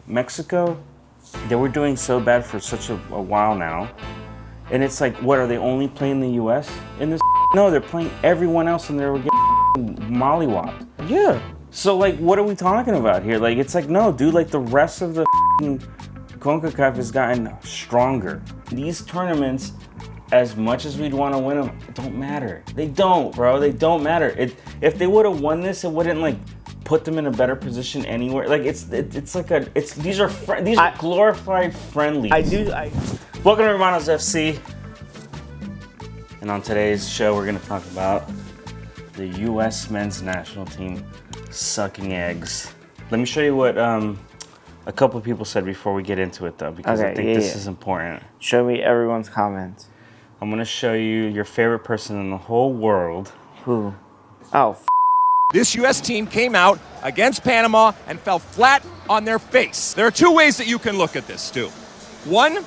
Mexico, they were doing so bad for such a while now. And it's like, what, are they only playing the U.S. in this? No, they're playing everyone else and they were getting mollywopped. Yeah. So, like, what are we talking about here? Like, it's like, no, dude, like, the rest of the Concacaf has gotten stronger. These tournaments, as much as we'd want to win them, don't matter. They don't, bro. They don't matter. If they would have won this, it wouldn't, like, put them in a better position anywhere. Like, these are glorified friendlies. Welcome to Hermanos FC. And on today's show, we're going to talk about the U.S. men's national team sucking eggs. Let me show you what a couple of people said before we get into it, though, because I think this is important. Show me everyone's comments. I'm going to show you your favorite person in the whole world. Who? Oh, This U.S. team came out against Panama and fell flat on their face. There are two ways that you can look at this, Stu. One,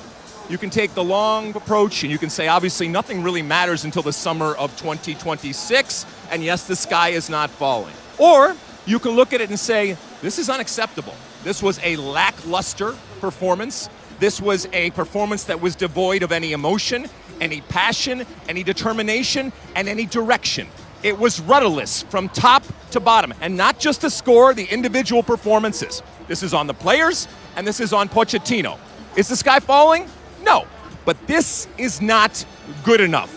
you can take the long approach and you can say, obviously, nothing really matters until the summer of 2026, and yes, the sky is not falling. Or you can look at it and say, this is unacceptable. This was a lackluster performance. This was a performance that was devoid of any emotion, any passion, any determination, and any direction. It was rudderless from top to bottom, and not just the score, the individual performances. This is on the players, and this is on Pochettino. Is the sky falling? No, but this is not good enough.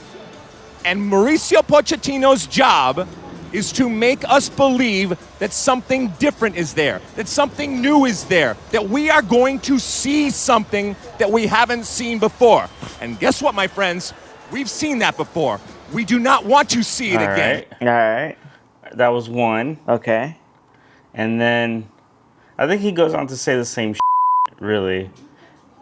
And Mauricio Pochettino's job is to make us believe that something different is there, that something new is there, that we are going to see something that we haven't seen before. And guess what, my friends? We've seen that before. We do not want to see it again. all right. That was one. Okay. And then I think he goes on to say the same really.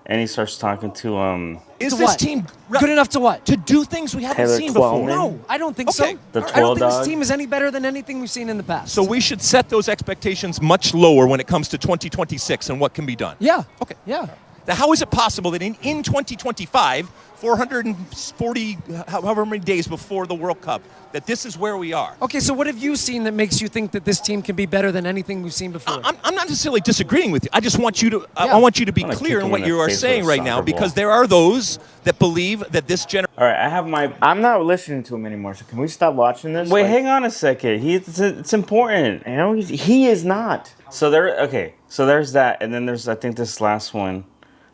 And he starts talking to Is To this what? team Good enough to what? to do things we haven't Taylor seen before? Twellman. No, I don't think Okay. so. The I don't Twirl think Dog. this team is any better than anything we've seen in the past. So we should set those expectations much lower when it comes to 2026 and what can be done. yeah. Okay. Yeah. Now, how is it possible that in 2025, 440, however many days before the World Cup, that this is where we are? Okay, so what have you seen that makes you think that this team can be better than anything we've seen before? I'm not necessarily disagreeing with you. I just want you to I Yeah. want you to be I'm gonna clear kick in him what in you the are face saying with a right now, soccer because ball. there are those that believe that this generation. all right, I have my... I'm not listening to him anymore, so can we stop watching this? Wait, Like, hang on a second. It's important. I know he is not. So there's that. And then there's, I think, this last one.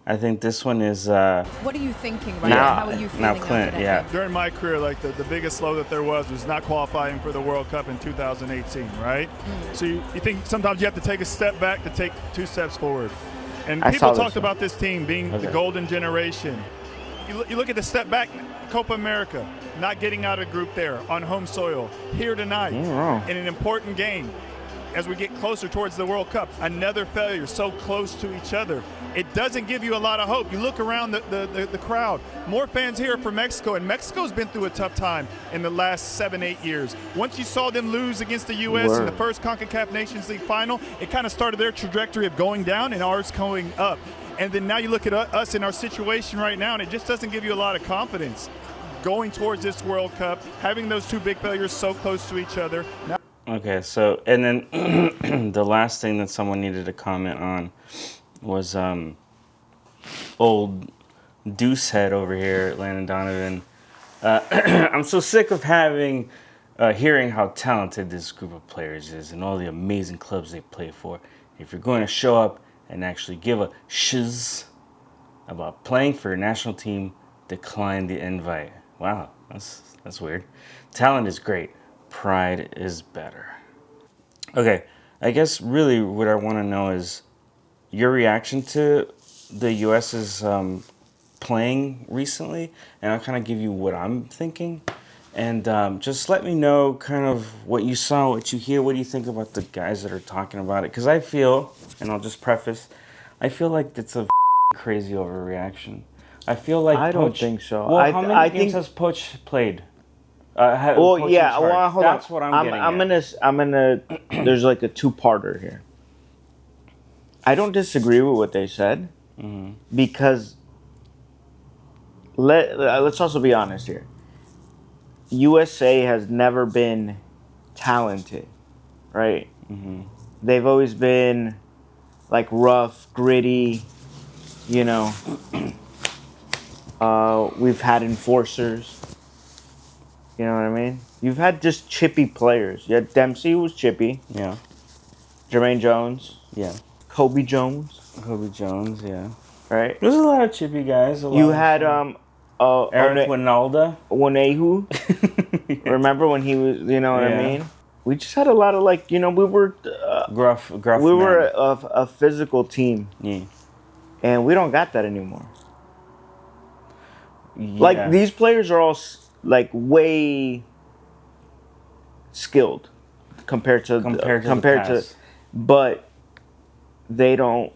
I think this one is... What are you thinking right Now- now? How are you feeling now after Clint, that yeah. game? During my career, like the biggest low that there was not qualifying for the World Cup in 2018, right? So you think sometimes you have to take a step back to take two steps forward. And I people saw this talked one. about this team being the golden generation. You look at the step back, Copa America, not getting out of group there on home soil. Here tonight in an important game. As we get closer towards the World Cup, another failure so close to each other. It doesn't give you a lot of hope. You look around the crowd. More fans here for Mexico, and Mexico's been through a tough time in the last 7-8 years. Once you saw them lose against the U.S. in the first Concacaf Nations League final, it kind of started their trajectory of going down and ours going up. And then now you look at us in our situation right now, and it just doesn't give you a lot of confidence going towards this World Cup, having those two big failures so close to each other. Now Okay, so, and then the last thing that someone needed to comment on was old Deuce Head over here, Landon Donovan. I'm so sick of hearing how talented this group of players is and all the amazing clubs they play for. If you're going to show up and actually give a shiz about playing for your national team, decline the invite. Wow, that's weird. Talent is great. Pride is better. Okay, I guess really what I want to know is your reaction to the U.S.'s playing recently, and I'll kind of give you what I'm thinking. And just let me know kind of what you saw, what you hear, what do you think about the guys that are talking about it? Because I feel, and I'll just preface, I feel like it's a crazy overreaction. I feel like I don't think so. Well, how many games think has Poch played? Well, yeah. Well, hold That's on. what I'm getting at. I'm gonna. There's like a two-parter here. I don't disagree with what they said because let's also be honest here. USA has never been talented, right? They've always been like rough, gritty. You know, we've had enforcers. You know what I mean? You've had just chippy players. You had Dempsey, who was chippy. Yeah. Jermaine Jones. Yeah. Kobe Jones. Kobe Jones, yeah. Right? There's a lot of chippy guys. You had Eric Winalda. Onehu. Remember when he was, you know what I mean? We just had a lot of, like, you know, we were... gruff we men. were a physical team. Yeah. And we don't got that anymore. Yeah. Like, these players are all, like, way skilled compared to the past. But they don't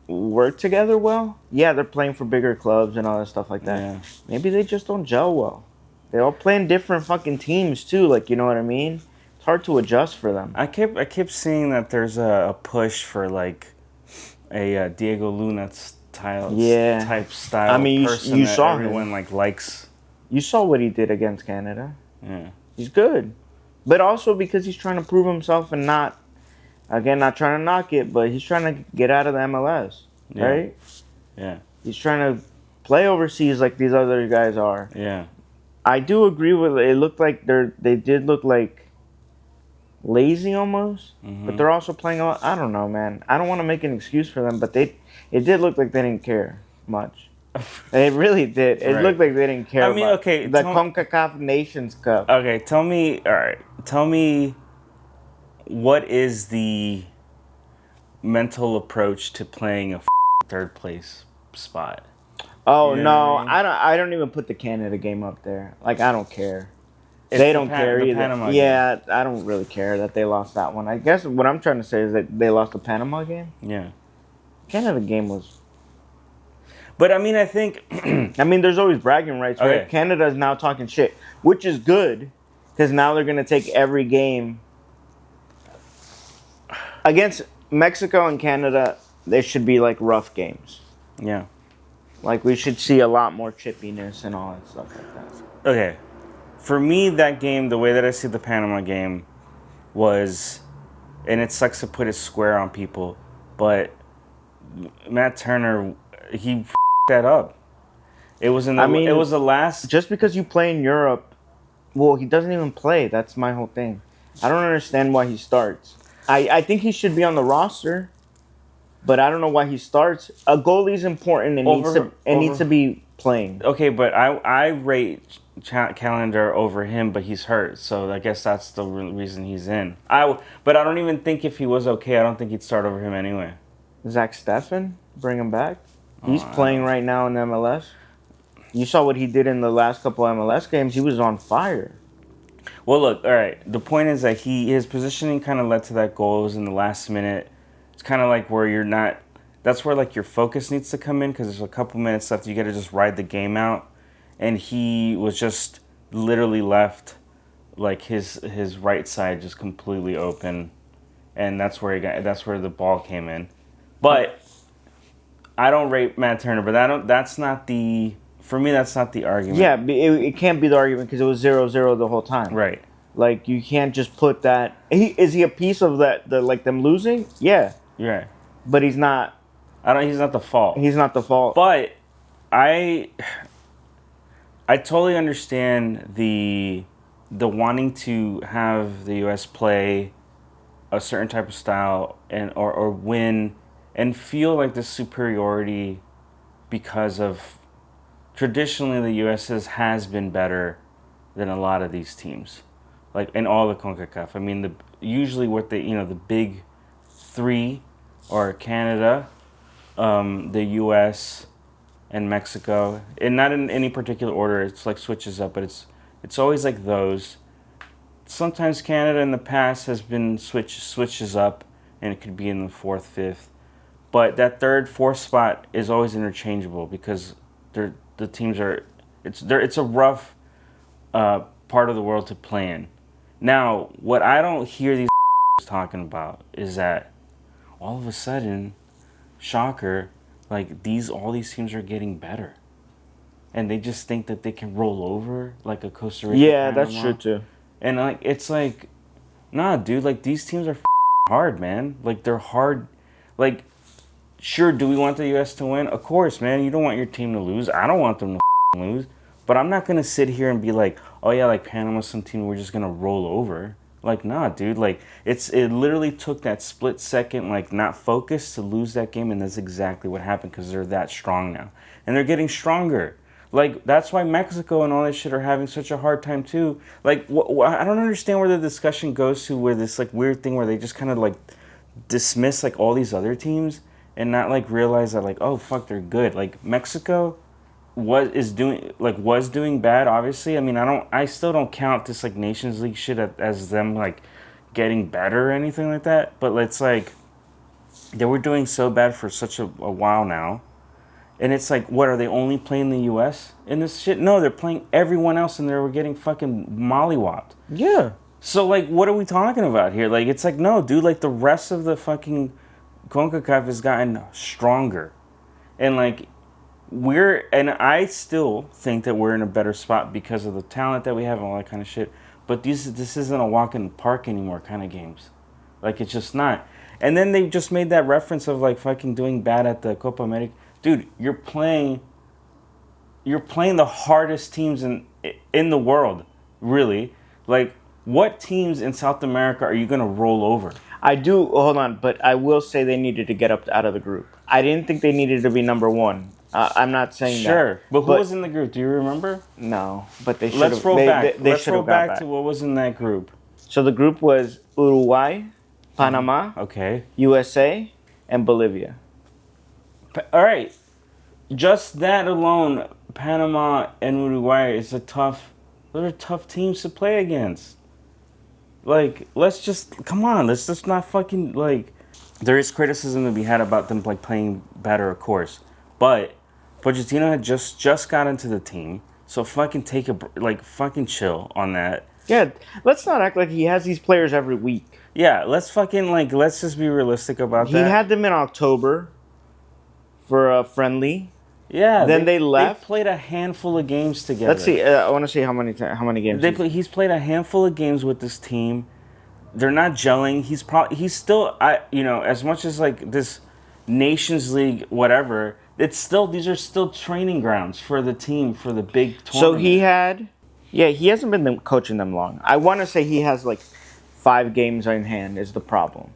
work together well. Yeah, they're playing for bigger clubs and all that stuff like that. Yeah. Maybe they just don't gel well. They all play in different fucking teams too. Like, you know what I mean? It's hard to adjust for them. I keep seeing that there's a push for like a Diego Luna type style. I mean, person you that saw everyone him. like likes. You saw what he did against Canada. Yeah. He's good, but also because he's trying to prove himself and not trying to knock it, but he's trying to get out of the MLS, right? Yeah. He's trying to play overseas like these other guys are. Yeah. I do agree with it. It looked like they did look like lazy almost, but they're also playing a lot. I don't know, man. I don't want to make an excuse for them, but it did look like they didn't care much. It really did. It looked like they didn't care. I mean, about okay, the Concacaf Nations Cup. Okay, tell me what is the mental approach to playing a third place spot? Oh You know no, what I mean? I don't even put the Canada game up there. Like, I don't care. It's They the don't care the either. Panama Yeah, I don't really care that they lost that one. I guess what I'm trying to say is that they lost the Panama game. game. Yeah. Canada game was. But I mean, I think I mean, there's always bragging rights, right? Okay. Canada is now talking shit, which is good because now they're gonna take every game against Mexico and Canada. They should be like rough games. yeah. Like, we should see a lot more chippiness and all that stuff like that. Okay. For me, that game, the way that I see the Panama game was, and it sucks to put it square on people, but Matt Turner, he that up. It was in the, I mean, it was the last. Just because you play in Europe, well, he doesn't even play. That's my whole thing. I don't understand why he starts. I think he should be on the roster, but I don't know why he starts. A goalie's important and needs to be playing. Okay, but I rate Calendar over him, but he's hurt, so I guess that's the reason he's in. But I don't even think if he was okay, I don't think he'd start over him anyway. Zach Steffen, bring him back. He's playing right now in MLS. You saw what he did in the last couple MLS games. He was on fire. Well, look, all right. The point is that his positioning kind of led to that goal. It was in the last minute. It's kind of like where you're not. That's where like your focus needs to come in because there's a couple minutes left. You got to just ride the game out, and he was just literally left like his right side just completely open, and that's where the ball came in. But I don't rate Matt Turner, but that's not the. For me, that's not the argument. Yeah, it can't be the argument because it was 0-0 the whole time. Right. Like, you can't just put that. Is he a piece of that? Like them losing? Yeah. You're right. But he's not. He's not the fault. He's not the fault. But I totally understand the wanting to have the U.S. play a certain type of style or win and feel like the superiority because of traditionally the U.S. has been better than a lot of these teams, like in all the Concacaf. I mean, usually what the big three are Canada, the U.S. and Mexico, and not in any particular order. It's like switches up, but it's always like those. Sometimes Canada in the past has been switches up, and it could be in the fourth, fifth, but that third, fourth spot is always interchangeable because the teams are it's a rough part of the world to play in. Now, what I don't hear these talking about is that all of a sudden, shocker, like all these teams are getting better, and they just think that they can roll over like a Costa Rica. Yeah, that's Panama. true too. And like it's like, nah, dude, like these teams are hard, man. Like they're hard. Like sure, do we want the U.S. to win? Of course, man. You don't want your team to lose. I don't want them to lose. But I'm not going to sit here and be like, oh, yeah, like Panama's some team we're just going to roll over. Like, nah, dude. Like, it literally took that split second, like, not focus to lose that game, and that's exactly what happened because they're that strong now. And they're getting stronger. Like, that's why Mexico and all that shit are having such a hard time, too. Like, I don't understand where the discussion goes to where this, like, weird thing where they just kind of, like, dismiss, like, all these other teams and not, like, realize that, like, oh, fuck, they're good. Like, Mexico was doing bad, obviously. I mean, I still don't count this, like, Nations League shit as them, like, getting better or anything like that. But it's like, they were doing so bad for such a while now. And it's like, what, are they only playing the U.S. in this shit? No, they're playing everyone else, and they were getting fucking mollywopped. Yeah. So, like, what are we talking about here? Like, it's like, no, dude, like, the rest of the fucking Concacaf has gotten stronger. And, like, and I still think that we're in a better spot because of the talent that we have and all that kind of shit. But this isn't a walk in the park anymore kind of games. Like, it's just not. And then they just made that reference of, like, fucking doing bad at the Copa America. Dude, you're playing the hardest teams in the world, really. Like, what teams in South America are you going to roll over? Hold on, but I will say they needed to get up out of the group. I didn't think they needed to be number one. I'm not saying that. Sure, but who was in the group? Do you remember? No, but they should have. Let's roll back. Let's roll back to what was in that group. So the group was Uruguay, Panama, okay, USA, and Bolivia. All right, just that alone, Panama and Uruguay those are tough teams to play against. Like, let's just not fucking, like, there is criticism to be had about them, like, playing better, of course, but Pochettino had just got into the team, so fucking fucking chill on that. Yeah, let's not act like he has these players every week. Yeah, let's just be realistic about that. He had them in October for a friendly. Yeah. Then they left. They played a handful of games together. Let's see. I want to see how many games. He's played a handful of games with this team. They're not gelling. He's still as much as, like, this Nations League whatever. These are still training grounds for the team for the big tournament. So he hasn't been coaching them long. I want to say he has, like, 5 games in hand is the problem.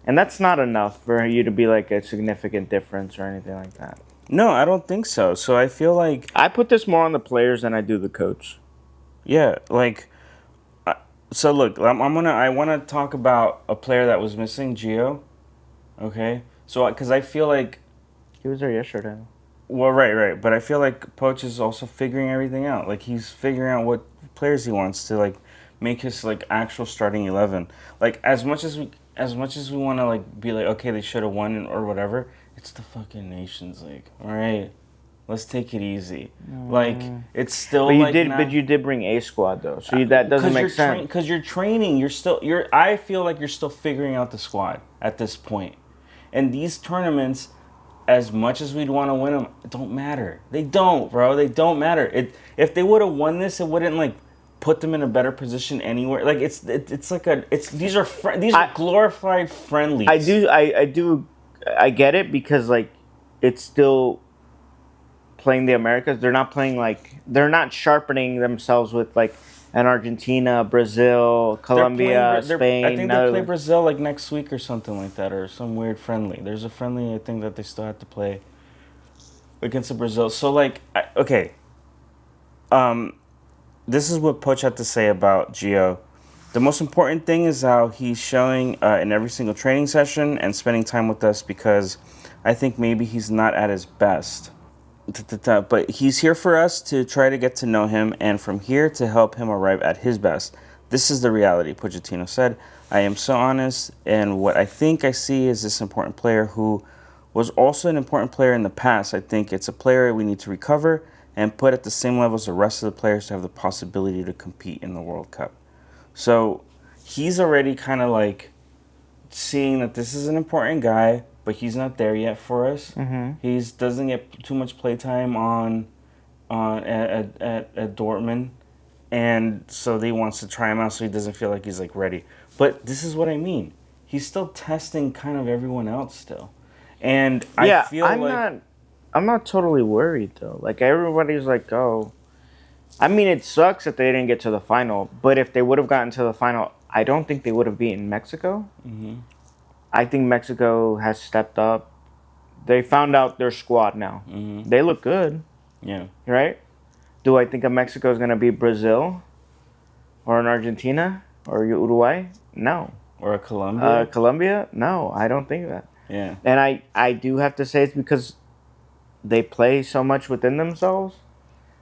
And that's not enough for you to be, like, a significant difference or anything like that. No, I don't think so. So I feel like I put this more on the players than I do the coach. Yeah, like, so look, I want to talk about a player that was missing, Gio. Okay, so because I feel like he was there yesterday. Well, right, but I feel like Poch is also figuring everything out. Like, he's figuring out what players he wants to, like, make his, like, actual starting 11. Like, as much as we want to, like, be like, okay, they should have won or whatever. It's the fucking Nations League, all right? Let's take it easy. Like, it's still. But you did bring a squad though, so that doesn't make sense. Because you're training, I feel like you're still figuring out the squad at this point. And these tournaments, as much as we'd want to win them, don't matter. They don't, bro. They don't matter. If they would have won this, it wouldn't, like, put them in a better position anywhere. Like, these are glorified friendlies. I get it because, like, it's still playing the Americas. They're not sharpening themselves with, like, an Argentina, Brazil, Colombia, Spain. I think they play Brazil, like, next week or something like that, or some weird friendly. There's a friendly, I think, that they still have to play against the Brazil. So, like, okay. This is what Poch had to say about Gio. The most important thing is how he's showing in every single training session and spending time with us, because I think maybe he's not at his best. But he's here for us to try to get to know him, and from here to help him arrive at his best. This is the reality, Pochettino said. I am so honest, and what I think I see is this important player who was also an important player in the past. I think it's a player we need to recover and put at the same level as the rest of the players to have the possibility to compete in the World Cup. So he's already kind of, like, seeing that this is an important guy, but he's not there yet for us. Mm-hmm. He doesn't get too much playtime at Dortmund, and so they wants to try him out so he doesn't feel like he's, like, ready. But this is what I mean. He's still testing kind of everyone else still. And I feel I'm not totally worried though. Like everybody's like, oh, I mean, it sucks that they didn't get to the final. But if they would have gotten to the final, I don't think they would have beaten Mexico. Mm-hmm. I think Mexico has stepped up. They found out their squad now. Mm-hmm. They look good. Yeah. Right? Do I think Mexico is going to beat Brazil or an Argentina or Uruguay? No. Or a Colombia? Colombia? No, I don't think that. Yeah. And I do have to say it's because they play so much within themselves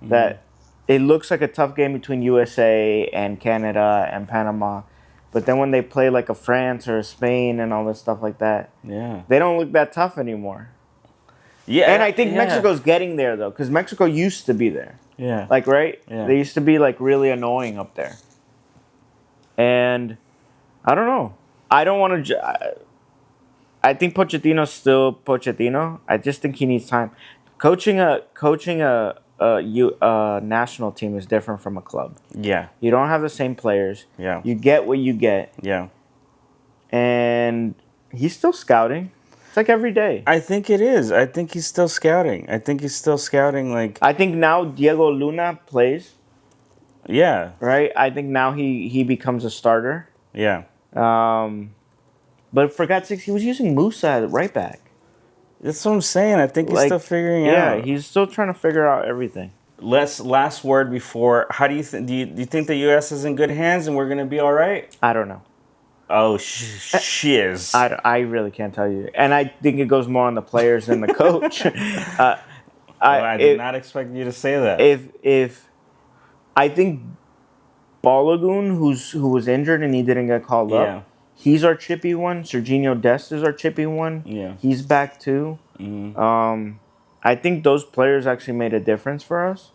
that it looks like a tough game between USA and Canada and Panama. But then when they play like a France or a Spain and all this stuff like that, they don't look that tough anymore. Yeah, and I think Mexico's getting there though, because Mexico used to be there. Yeah, like right, they used to be like really annoying up there. And I don't know. I don't want to. I think Pochettino's still Pochettino. I just think he needs time. Coaching a national team is different from a club. Yeah. You don't have the same players. Yeah. You get what you get. Yeah. And he's still scouting. It's like every day. I think it is. I think he's still scouting. Like, I think now Diego Luna plays. Yeah. Right? I think now he becomes a starter. Yeah. But for God's sakes, he was using Musa at right back. That's what I'm saying. I think he's still figuring out. Yeah, he's still trying to figure out everything. Last word before. How do you think? Do you think the U.S. is in good hands and we're gonna be all right? I don't know. Oh, shiz. I really can't tell you, and I think it goes more on the players than the coach. I did not expect you to say that. If I think Balogun, who was injured and he didn't get called up. He's our chippy one. Serginho Dest is our chippy one. Yeah. He's back too. Mm-hmm. I think those players actually made a difference for us.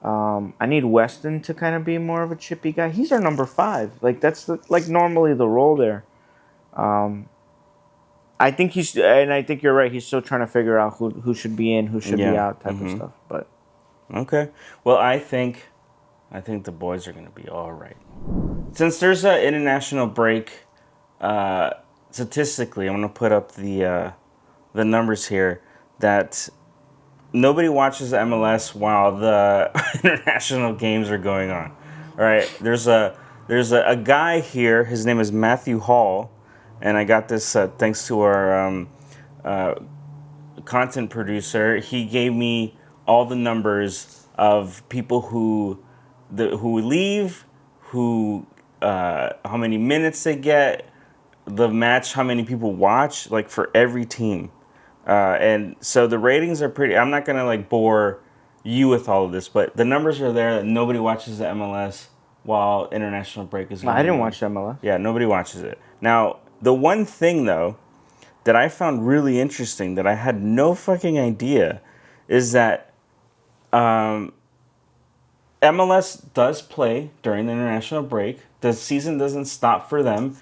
I need Weston to kind of be more of a chippy guy. He's our number 5. Like that's normally the role there. I think I think you're right. He's still trying to figure out who should be in, who should be out, type of stuff. But okay. Well, I think the boys are going to be all right. Since there's an international break. Statistically, I'm going to put up the numbers here that nobody watches MLS while the international games are going on. All right, there's a guy here. His name is Matthew Hall, and I got this thanks to our content producer. He gave me all the numbers of people who leave, how many minutes they get. The match, how many people watch, like for every team. And so the ratings are pretty, I'm not going to like bore you with all of this, but the numbers are there that nobody watches the MLS while international break is going on. I didn't watch the MLS. Yeah, nobody watches it. Now, the one thing though that I found really interesting that I had no fucking idea is that MLS does play during the international break. The season doesn't stop for them.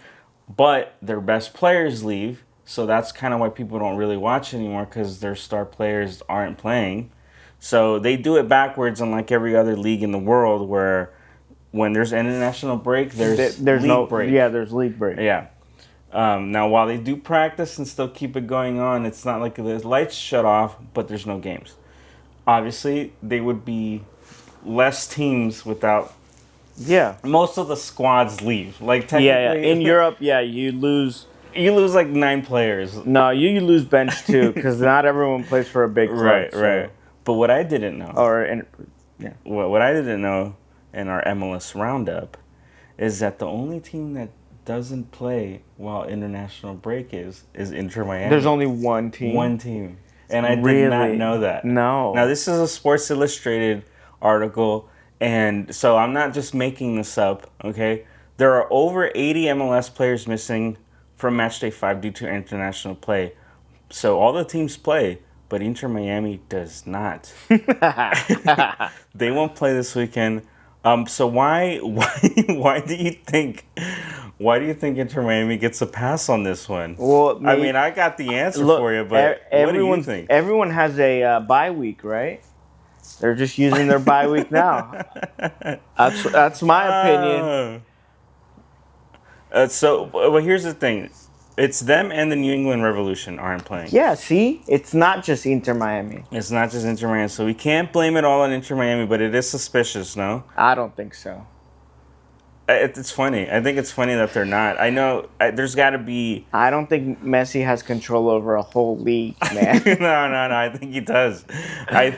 But their best players leave, so that's kind of why people don't really watch anymore because their star players aren't playing. So they do it backwards, unlike every other league in the world, where when there's an international break, there's league break. Yeah, there's league break. Yeah. Now, while they do practice and still keep it going on, it's not like the lights shut off, but there's no games. Obviously, they would be less teams without. Yeah, most of the squads leave. Like technically, in Europe, you lose. You lose like 9 players. No, you lose bench too because not everyone plays for a big club. Right. But what I didn't know, what I didn't know in our MLS Roundup, is that the only team that doesn't play while international break is Inter Miami. There's only one team. One team, and I did not know that. No. Now this is a Sports Illustrated article. And so I'm not just making this up, okay? There are over 80 MLS players missing from Matchday 5 due to international play. So all the teams play, but Inter Miami does not. They won't play this weekend. So why do you think Inter Miami gets a pass on this one? Well, I mean, I got the answer for you, but what do you think? Everyone has a bye week, right? They're just using their bye week now. That's my opinion. So, well, here's the thing. It's them and the New England Revolution aren't playing. Yeah, see? It's not just Inter Miami. It's not just Inter Miami, so we can't blame it all on Inter Miami, but it is suspicious, no? I don't think so. It's funny. I think it's funny that they're not. I know there's got to be... I don't think Messi has control over a whole league, man. No. I think he does. I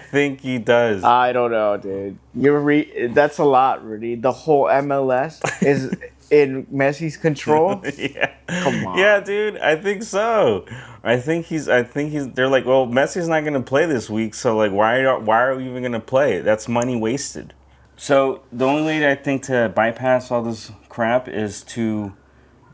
I don't know, dude. That's a lot, Rudy. The whole MLS is in Messi's control. Yeah. Come on. Yeah, dude. I think so. I think he's. They're like, well, Messi's not going to play this week, so like, why are we even going to play? That's money wasted. So the only way I think to bypass all this crap is to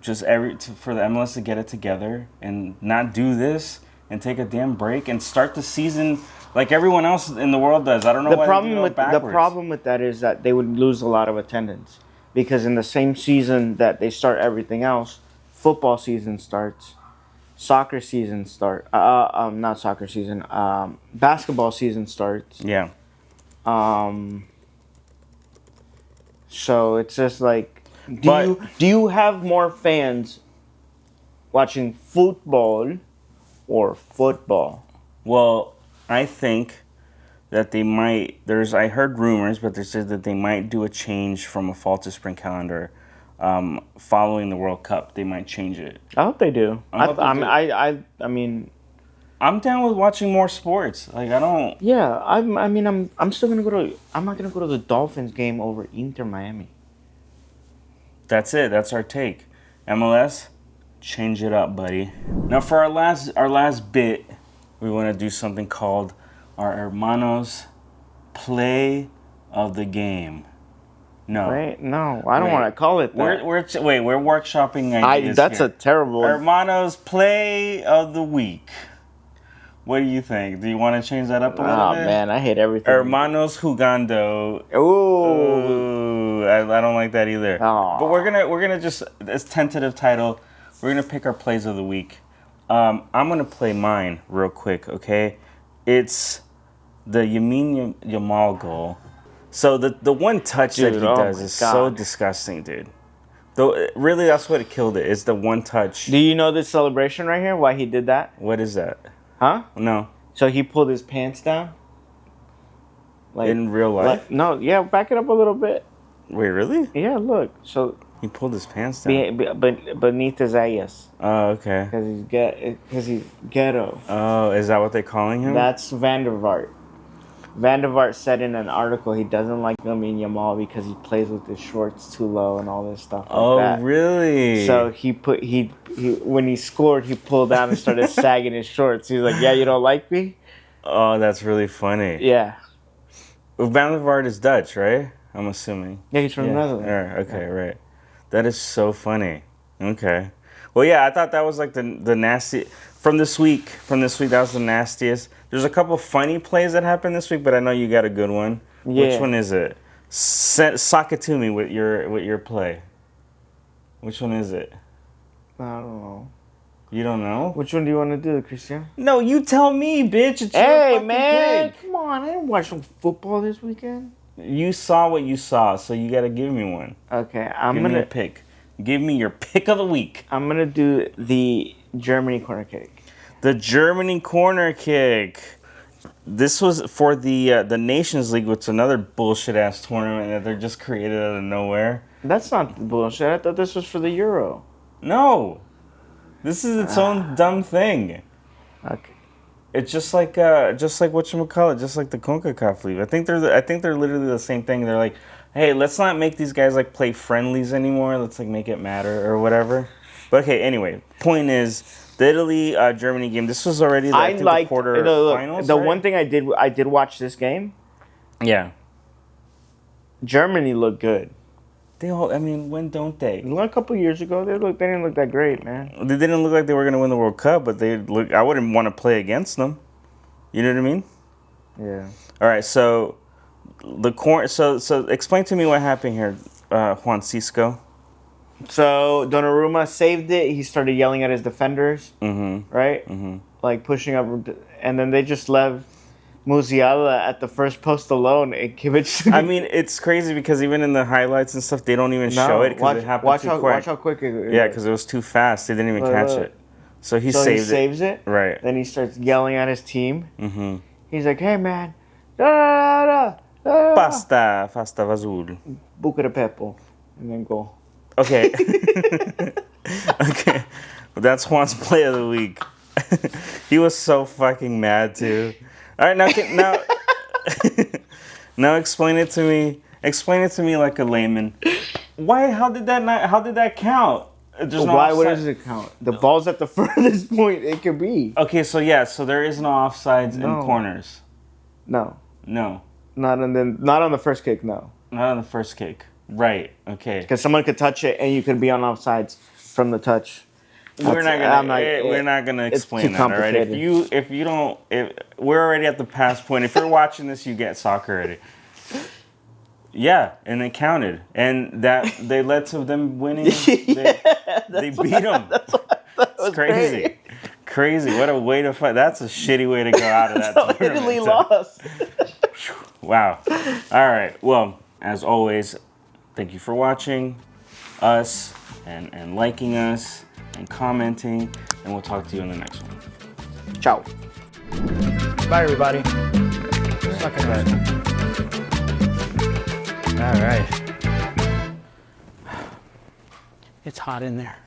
just for the MLS to get it together and not do this and take a damn break and start the season like everyone else in the world does. I don't know The why problem they do it with the backwards. problem with that is that they would lose a lot of attendance because in the same season that they start everything else, football season starts, soccer season starts. Not soccer season. Basketball season starts. Yeah. So it's just like, do you have more fans watching football or football? Well, I think that they might. I heard rumors, but they said that they might do a change from a fall to spring calendar, following the World Cup. They might change it. I hope they do. I mean, I'm down with watching more sports. Like I don't. yeah. I'm still gonna go to. I'm not gonna go to the Dolphins game over Inter Miami. That's it. That's our take. MLS, change it up, buddy. Now for our last bit, we want to do something called our Hermanos play of the game. No. Right? No, I don't want to call it that. We're workshopping ideas. That's here. a terrible. Hermanos play of the week. What do you think? Do you want to change that up a little Oh bit? man, I hate everything. Hermanos jugando. Ooh. I don't like that either. Aw. But we're gonna just as tentative title. We're gonna pick our plays of the week. I'm gonna play mine real quick. Okay, it's the Yamin Yamal goal. So the one touch that he does is so disgusting, dude. Though really, that's what killed it. Is the one touch. Do you know this celebration right here? Why he did that? What is that? Huh? No. So he pulled his pants down. Like in real life? no, yeah. Back it up a little bit. Wait, really? Yeah, look. So he pulled his pants down. Beneath his ass. Oh, okay. Because he's ghetto. Oh, is that what they're calling him? That's Van der Vaart. Van der Vaart said in an article he doesn't like Lamine Yamal because he plays with his shorts too low and all this stuff like that. Oh, really? So he when he scored, he pulled down and started sagging his shorts. He was like, "Yeah, you don't like me?" Oh, that's really funny. Yeah. Van der Vaart is Dutch, right? I'm assuming. Yeah, he's from the Netherlands. Okay, right. That is so funny. Okay. Well, yeah, I thought that was like the nasty from this week. That was the nastiest. There's a couple funny plays that happened this week, but I know you got a good one. Yeah. Which one is it? Sock it to me with your play. Which one is it? I don't know. You don't know? Which one do you want to do, Christian? No, you tell me, bitch. It's your Hey, fucking man. pick. Come on. I didn't watch no football this weekend. You saw what you saw, so you got to give me one. Okay, Give me a pick. Give me your pick of the week. I'm going to do the Germany corner kick. The Germany corner kick. This was for the Nations League, which is another bullshit-ass tournament that they're just created out of nowhere. That's not bullshit. I thought this was for the Euro. No. This is its own dumb thing. Okay. It's just like whatchamacallit, just like the Concacaf League. I think they're literally the same thing. They're like, hey, let's not make these guys like play friendlies anymore. Let's like make it matter or whatever. But okay, anyway, point is the Italy Germany game. This was already the quarter finals. The right? one thing I did watch this game. Yeah. Germany looked good. When don't they? A couple years ago, they didn't look that great, man. They didn't look like they were going to win the World Cup, but I wouldn't want to play against them. You know what I mean? Yeah. All right, so so explain to me what happened here, Juan Cisco. So Donnarumma saved it. He started yelling at his defenders, Mm-hmm. right? Mm-hmm. Like pushing up, and then they just left Musiala at the first post alone and Kimmich. I mean, it's crazy because even in the highlights and stuff, they don't even show it because it happened too quick. Watch how quick it is. Yeah, because it was too fast. They didn't even catch it. So he saves it. Right. Then he starts yelling at his team. Mm-hmm. He's like, "Hey man, pasta vazul, buca de pepo," and then go. Okay. Okay. Well, that's Juan's play of the week. He was so fucking mad too. All right, now explain it to me. Explain it to me like a layman. Why? How did that count? Why? What does it count? The ball's at the furthest point it could be. Okay, so there is no offsides in corners. No. No. Not on the first kick. No. Not on the first kick. Right. Okay. Because someone could touch it and you could be on offsides from the touch. We're not gonna explain that. All right. If we're already at the pass point. If you're watching this, you get soccer already. Yeah, and it counted, and that they led to them winning. They beat them. It's crazy. Crazy. What a way to fight. That's a shitty way to go out of that tournament. Italy lost. Wow. All right. Well, as always, thank you for watching us and liking us and commenting, and we'll talk to you in the next one. Ciao. Bye, everybody. Suck it right. All right. It's hot in there.